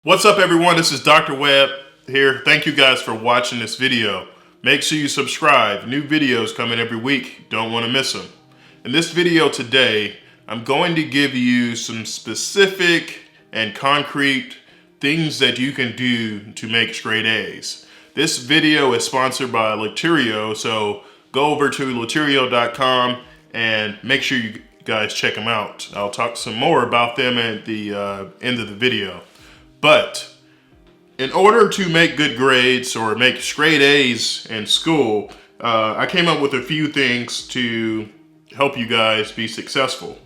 What's up, everyone? This is Dr. Webb here. Thank you guys for watching this video. Make sure you subscribe. New videos coming every week. Don't want to miss them. In this video today, I'm going to give you some specific and concrete things that you can do to make straight A's. This video is sponsored by Lecturio, so go over to lecturio.com and make sure you guys check them out. I'll talk some more about them at the end of the video. But in order to make good grades or make straight A's in school, I came up with a few things to help you guys be successful.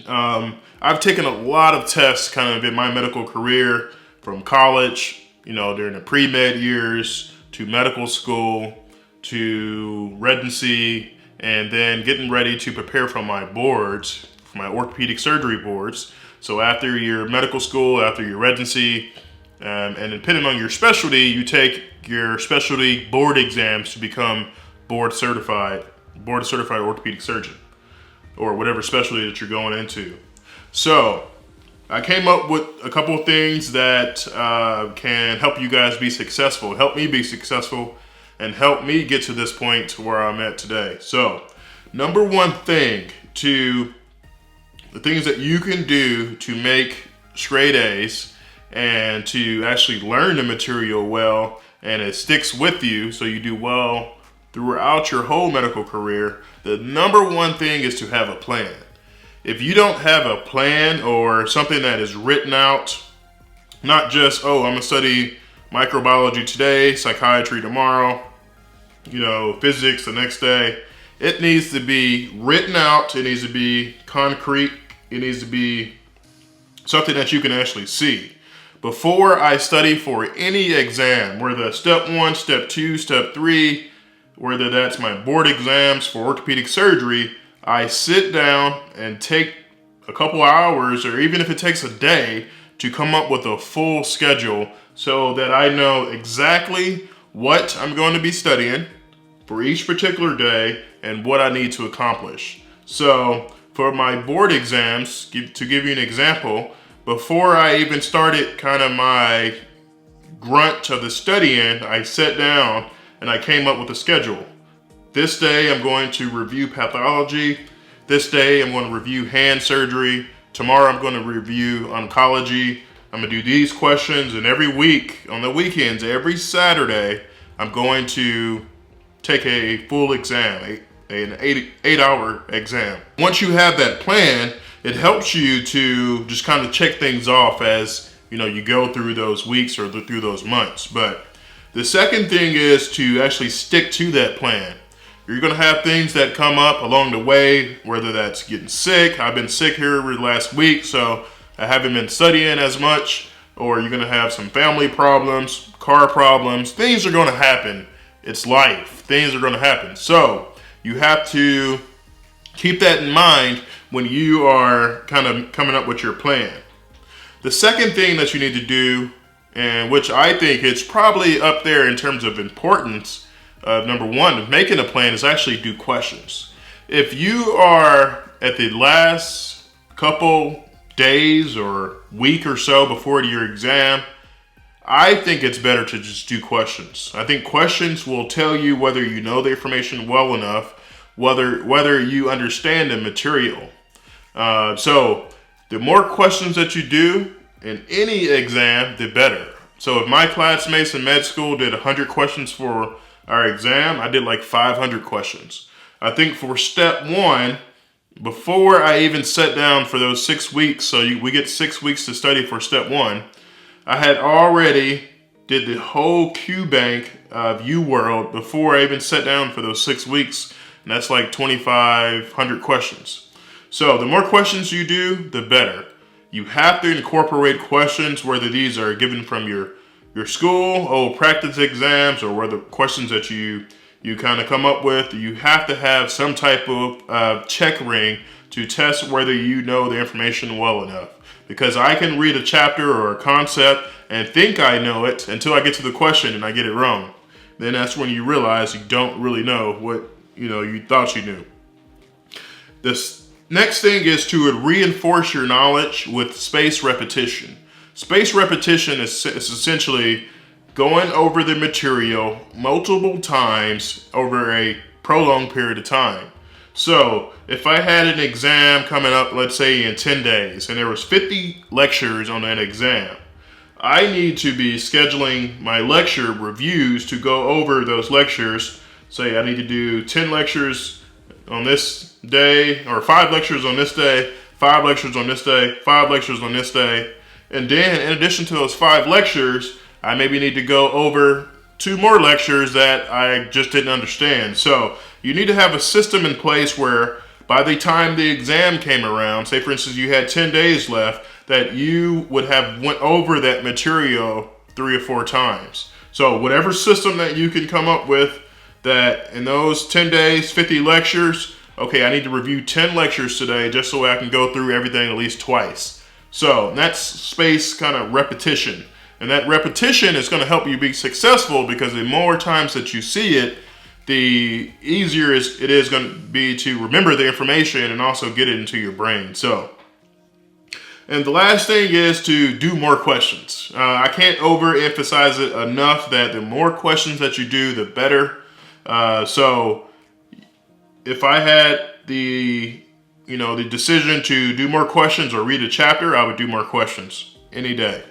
I've taken a lot of tests kind of in my medical career, from college, during the pre-med years, to medical school, to residency, and then getting ready to prepare for my boards, for my orthopedic surgery boards. So after your medical school, after your residency, and depending on your specialty, you take your specialty board exams to become board certified orthopedic surgeon, or whatever specialty that you're going into. So I came up with a couple of things that can help you guys be successful, help me be successful, and help me get to this point where I'm at today. So number one thing, the things that you can do to make straight A's and to actually learn the material well and it sticks with you so you do well throughout your whole medical career, the number one thing is to have a plan. If you don't have a plan or something that is written out, not just, I'm gonna study microbiology today, psychiatry tomorrow, physics the next day. It needs to be written out, it needs to be concrete, it needs to be something that you can actually see. Before I study for any exam, whether step 1, step 2, step 3, whether that's my board exams for orthopedic surgery, I sit down and take a couple hours, or even if it takes a day, to come up with a full schedule so that I know exactly what I'm going to be studying for each particular day and what I need to accomplish. So for my board exams, to give you an example, before I even started kind of my grunt of the studying, I sat down and I came up with a schedule. This day I'm going to review pathology. This day I'm going to review hand surgery. Tomorrow I'm going to review oncology. I'm going to do these questions, and every week, on the weekends, every Saturday, I'm going to take a full exam, an 8-hour exam. Once you have that plan, it helps you to just kind of check things off as you go through those weeks or through those months. But the second thing is to actually stick to that plan. You're going to have things that come up along the way, whether that's getting sick. I've been sick here over the last week, so I haven't been studying as much. Or you're going to have some family problems, car problems. Things are going to happen. It's life. Things are going to happen. So you have to keep that in mind when you are kind of coming up with your plan. The second thing that you need to do, and which I think is probably up there in terms of importance, number one, of making a plan, is actually do questions. If you are at the last couple days or week or so before your exam, I think it's better to just do questions. I think questions will tell you whether you know the information well enough, whether you understand the material. So the more questions that you do in any exam, the better. So if my classmates in med school did 100 questions for our exam, I did like 500 questions. I think for step 1, before I even sat down for those 6 weeks, so we get 6 weeks to study for step 1, I had already did the whole Q bank of UWorld before I even sat down for those 6 weeks, and that's like 2,500 questions. So the more questions you do, the better. You have to incorporate questions, whether these are given from your school, practice exams, or whether questions that you kind of come up with. You have to have some type of check ring to test whether you know the information well enough. Because I can read a chapter or a concept and think I know it until I get to the question and I get it wrong. Then that's when you realize you don't really know what you thought you knew. This next thing is to reinforce your knowledge with spaced repetition. Spaced repetition is essentially going over the material multiple times over a prolonged period of time. So if I had an exam coming up, let's say in 10 days, and there was 50 lectures on that exam, I need to be scheduling my lecture reviews to go over those lectures. Say I need to do 10 lectures on this day, or 5 lectures on this day, 5 lectures on this day, 5 lectures on this day. And then in addition to those 5 lectures, I maybe need to go over 2 more lectures that I just didn't understand. So you need to have a system in place where by the time the exam came around, say for instance you had 10 days left, that you would have went over that material 3 or 4 times. So whatever system that you can come up with, that in those 10 days, 50 lectures, okay, I need to review 10 lectures today just so I can go through everything at least twice. So that's spaced kind of repetition. And that repetition is going to help you be successful, because the more times that you see it, the easier it is going to be to remember the information and also get it into your brain. So, and the last thing is to do more questions. I can't overemphasize it enough that the more questions that you do, the better. So if I had the decision to do more questions or read a chapter, I would do more questions any day.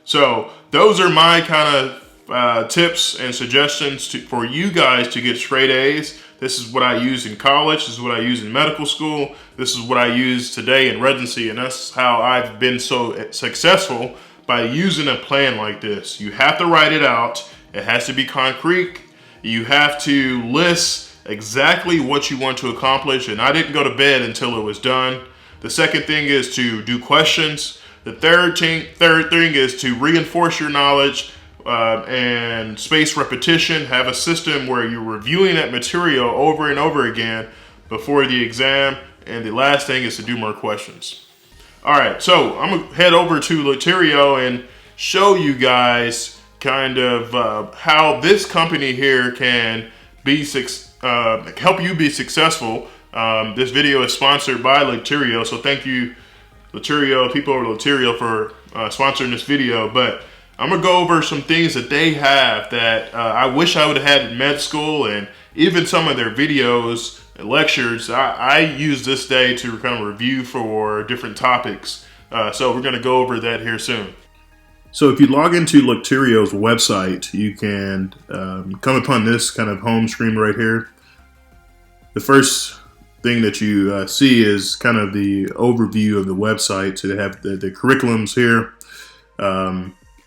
So those are my kind of tips and suggestions for you guys to get straight A's. This is what I use in college. This is what I use in medical school. This is what I use today in residency. And that's how I've been so successful, by using a plan like this. You have to write it out. It has to be concrete. You have to list exactly what you want to accomplish. And I didn't go to bed until it was done. The second thing is to do questions. The third thing is to reinforce your knowledge and space repetition. Have a system where you're reviewing that material over and over again before the exam. And the last thing is to do more questions. All right, so I'm gonna head over to Lecturio and show you guys kind of how this company here can be help you be successful. This video is sponsored by Lecturio, so thank you, Lecturio, people over Lecturio, for sponsoring this video. But I'm gonna go over some things that they have that I wish I would have had in med school, and even some of their videos and lectures I use this day to kind of review for different topics. So we're gonna go over that here soon. So if you log into Lecturio's website, you can come upon this kind of home screen right here. The first thing that you see is kind of the overview of the website. So they have the curriculums here.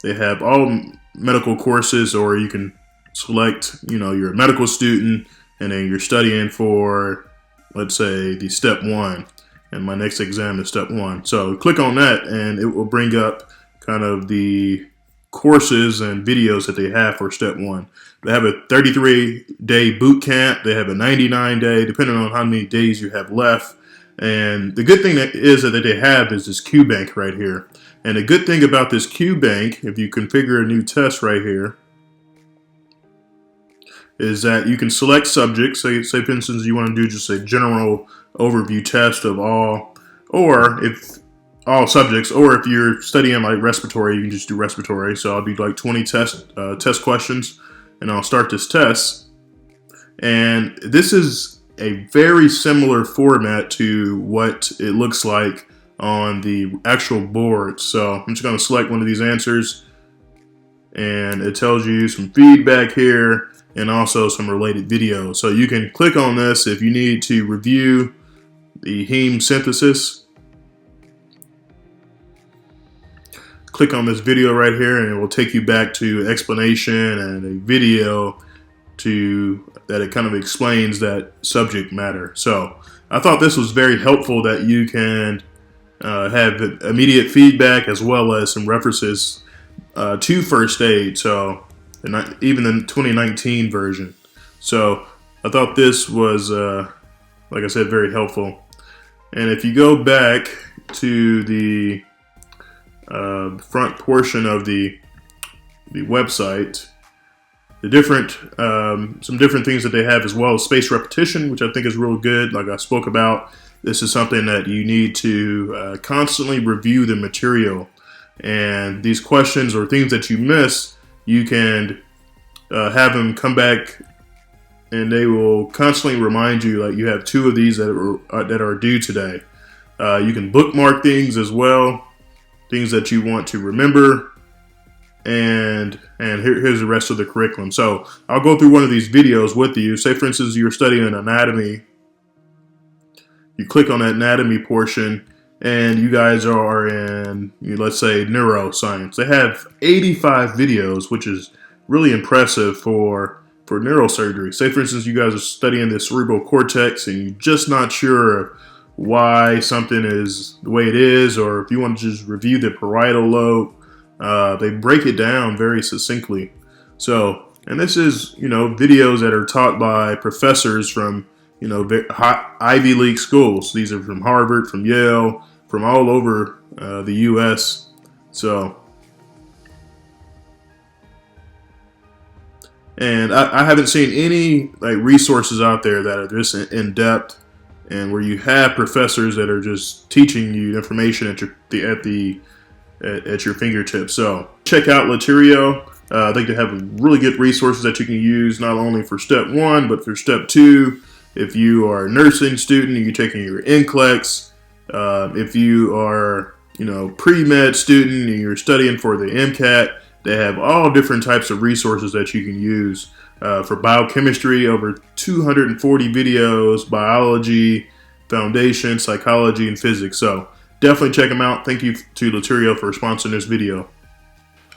They have all medical courses, or you can select, you're a medical student and then you're studying for, let's say, the step 1, and my next exam is step 1. So click on that and it will bring up kind of the courses and videos that they have for step 1. They have a 33-day boot camp. They have a 99-day, depending on how many days you have left. And the good thing that they have is this Q bank right here. And the good thing about this Q bank, if you configure a new test right here, is that you can select subjects. Say for instance, you want to do just a general overview test of all subjects, or if you're studying like respiratory, you can just do respiratory. So I'll do like 20 test questions, and I'll start this test. And this is a very similar format to what it looks like on the actual board. So I'm just going to select one of these answers, and it tells you some feedback here and also some related videos. So you can click on this if you need to review the heme synthesis. Click on this video right here and it will take you back to explanation and a video that it kind of explains that subject matter. So I thought this was very helpful, that you can have immediate feedback as well as some references to first aid. So even the 2019 version. So I thought this was, like I said, very helpful. And if you go back to the front portion of the website, the some different things that they have as well as spaced repetition, which I think is real good. Like I spoke about, this is something that you need to constantly review the material. And these questions or things that you miss, you can have them come back, and they will constantly remind you, like, you have 2 of these that are due today. You can bookmark things as well, things that you want to remember. And here's the rest of the curriculum. So I'll go through one of these videos with you. Say, for instance, you're studying anatomy. You click on that anatomy portion, and you guys are in, let's say, neuroscience. They have 85 videos, which is really impressive for neurosurgery. Say, for instance, you guys are studying the cerebral cortex, and you're just not sure why something is the way it is, or if you want to just review the parietal lobe. They break it down very succinctly. So, and this is, videos that are taught by professors from, Ivy League schools. These are from Harvard, from Yale, from all over the U.S. So, and I haven't seen any resources out there that are this in depth, and where you have professors that are just teaching you information at your fingertips. So check out Lecturio. I think they have really good resources that you can use, not only for step 1, but for step 2. If you are a nursing student and you're taking your NCLEX, if you are, pre-med student and you're studying for the MCAT, they have all different types of resources that you can use. For biochemistry, over 240 videos, biology, foundation, psychology, and physics. So definitely check them out. Thank you to Lecturio for sponsoring this video.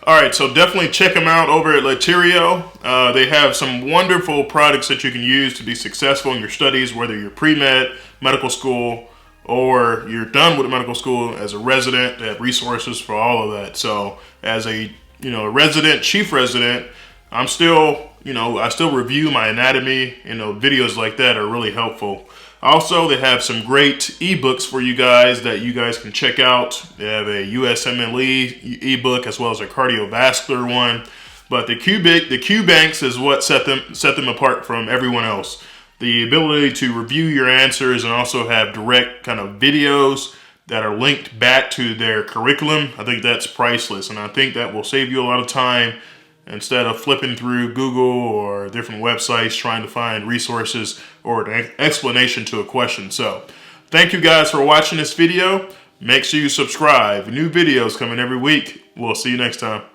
All right, so definitely check them out over at Lecturio. They have some wonderful products that you can use to be successful in your studies, whether you're pre-med, medical school, or you're done with medical school as a resident. They have resources for all of that. So as a resident, chief resident, I'm still, I still review my anatomy. Videos like that are really helpful. Also, they have some great ebooks for you guys that you guys can check out. They have a USMLE ebook as well as a cardiovascular one. But the Q banks is what set them apart from everyone else. The ability to review your answers and also have direct kind of videos that are linked back to their curriculum. I think that's priceless, and I think that will save you a lot of time instead of flipping through Google or different websites trying to find resources or an explanation to a question. So thank you guys for watching this video. Make sure you subscribe. New videos coming every week. We'll see you next time.